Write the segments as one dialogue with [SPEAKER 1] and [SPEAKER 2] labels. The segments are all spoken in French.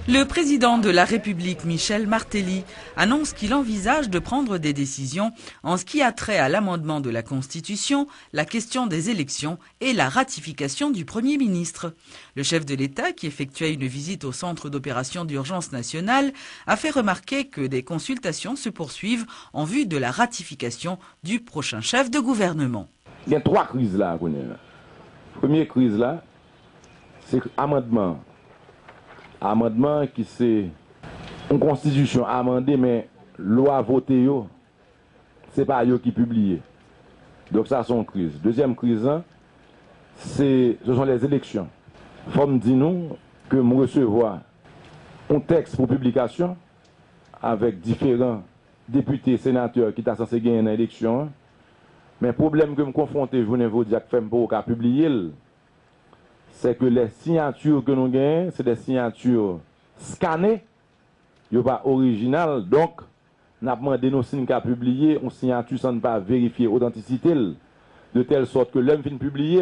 [SPEAKER 1] Le président de la République, Michel Martelly, annonce qu'il envisage de prendre des décisions en ce qui a trait à l'amendement de la Constitution, la question des élections et la ratification du Premier ministre. Le chef de l'État, qui effectuait une visite au centre d'opération d'urgence nationale, a fait remarquer que des consultations se poursuivent en vue de la ratification du prochain chef de gouvernement.
[SPEAKER 2] Il y a 3 crises là. Première crise là, c'est l'amendement. Amendement qui c'est une constitution amendée, mais loi votée, c'est pas eux qui publient. Donc ça, c'est une crise. Deuxième crise, ce sont les élections. Il faut me dire nous que nous recevons un texte pour publication avec différents députés, sénateurs qui sont censés gagner une élection. Mais le problème que je me confronte, je vous dis que je ne peux pas publier, c'est que les signatures que nous gagnons, c'est des signatures scannées, ce n'est pas original. Donc, nous avons demandé nos signes qu'à publier, une signature sans ne pas vérifier l'authenticité, de telle sorte que l'homme finit publier,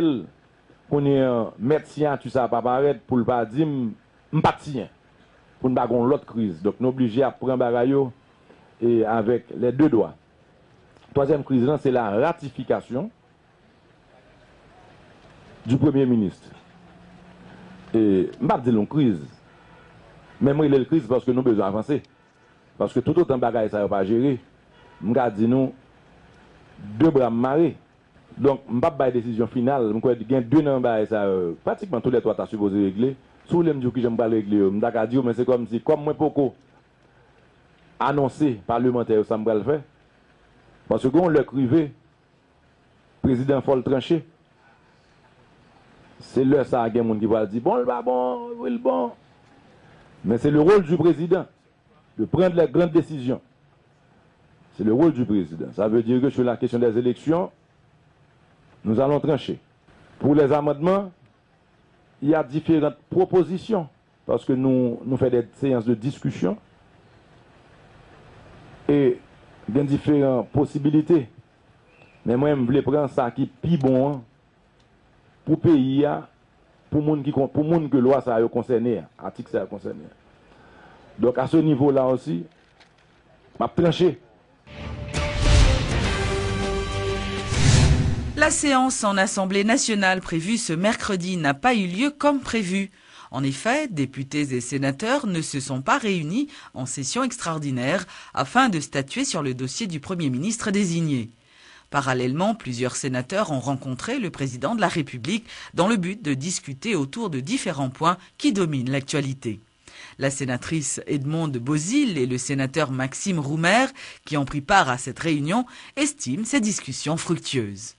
[SPEAKER 2] qu'on ait mettre signature, ça ne va pas apparaître pour ne pas dire, je ne pas signer, pour ne pas avoir l'autre crise. Donc, nous sommes obligés à prendre bagaille et avec les 2 doigts. Troisième crise, c'est la ratification du Premier ministre. Et je ne vais pas dire une crise. Mais moi, il y a une crise parce que nous avons besoin d'avancer. Parce que tout autant de bagages, ça ne va pas gérer. Je vais dire nous 2 bras marés. Donc, je ne vais pas faire une décision finale. Je vais dire 2 bagages, pratiquement tous les 3 sont supposés régler. Si vous voulez me dire que je ne vais pas régler, je vais dire, mais c'est comme si, comme moi, pour annoncer parlementaire, ça me va le faire. Parce que quand on le crivé, le président faut le trancher. C'est là ça, il y a des gens qui vont dire bon, le bon, oui, le bon. Mais c'est le rôle du président de prendre les grandes décisions. C'est le rôle du président. Ça veut dire que sur la question des élections, nous allons trancher. Pour les amendements, il y a différentes propositions. Parce que nous faisons des séances de discussion. Et il y a différentes possibilités. Mais moi, je voulais prendre ça qui est plus bon pour le pays, pour les gens que la loi ça a concerné, l'article ça a concerné. Donc à ce niveau-là aussi, je vais plancher.
[SPEAKER 1] La séance en Assemblée nationale prévue ce mercredi n'a pas eu lieu comme prévu. En effet, députés et sénateurs ne se sont pas réunis en session extraordinaire afin de statuer sur le dossier du Premier ministre désigné. Parallèlement, plusieurs sénateurs ont rencontré le président de la République dans le but de discuter autour de différents points qui dominent l'actualité. La sénatrice Edmonde Bozil et le sénateur Maxime Roumer, qui ont pris part à cette réunion, estiment ces discussions fructueuses.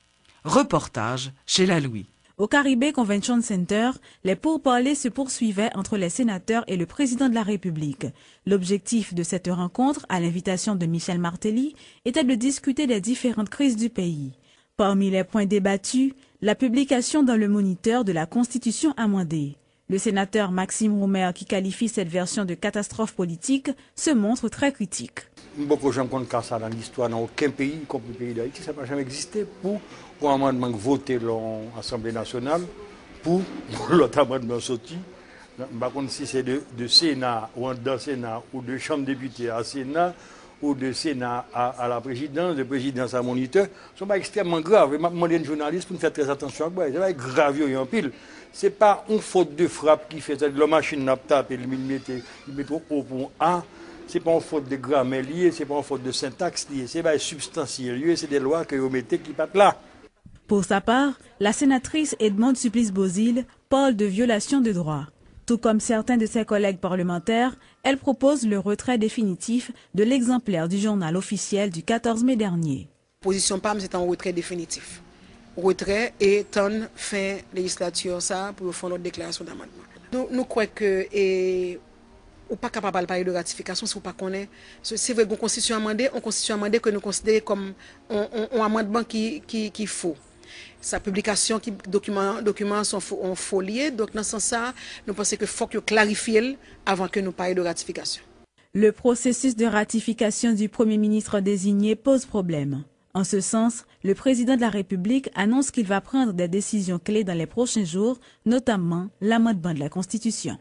[SPEAKER 1] Reportage chez La Louis.
[SPEAKER 3] Au Caribé Convention Center, les pourparlers se poursuivaient entre les sénateurs et le président de la République. L'objectif de cette rencontre, à l'invitation de Michel Martelly, était de discuter des différentes crises du pays. Parmi les points débattus, la publication dans le Moniteur de la Constitution amendée. Le sénateur Maxime Roumer, qui qualifie cette version de catastrophe politique, se montre très critique.
[SPEAKER 4] Beaucoup de gens comptent ça dans l'histoire, dans aucun pays, y compris le pays d'Haïti, ça n'a jamais existé pour un amendement voté dans l'Assemblée nationale, pour l'autre amendement sorti. Par contre, si c'est de Sénat ou d'un Sénat ou de Chambre des députés à Sénat ou de Sénat à la présidence, de présidence à moniteur, ce n'est pas extrêmement grave. Je demande à un journaliste pour faire très attention à ça. C'est pas grave, il y a un pile. Ce n'est pas une faute de frappe qui fait ça. La machine n'a pas tapé, il met trop haut pour A. Ce n'est pas une faute de grammaire liée, ce n'est pas une faute de syntaxe liée, c'est pas substantiel lié, c'est des lois que vous mettez qui partent là.
[SPEAKER 3] Pour sa part, la sénatrice Edmonde Supplice-Bozil parle de violation de droits. Tout comme certains de ses collègues parlementaires, elle propose le retrait définitif de l'exemplaire du journal officiel du 14 mai dernier.
[SPEAKER 5] Position PAM, c'est un retrait définitif. Retrait et tonne fin législature ça pour faire notre déclaration d'amendement. Nous croyons que ou pas capable de parler de ratification si vous ne connaissez pas. C'est vrai qu'on constitution amendée que nous considérons comme un amendement qui faux. Sa publication, qui documents sont foliés, donc dans ce sens, nous pensons qu'il faut que clarifier avant que nous parlions de ratification.
[SPEAKER 3] Le processus de ratification du Premier ministre désigné pose problème. En ce sens, le président de la République annonce qu'il va prendre des décisions clés dans les prochains jours, notamment l'amendement de la Constitution.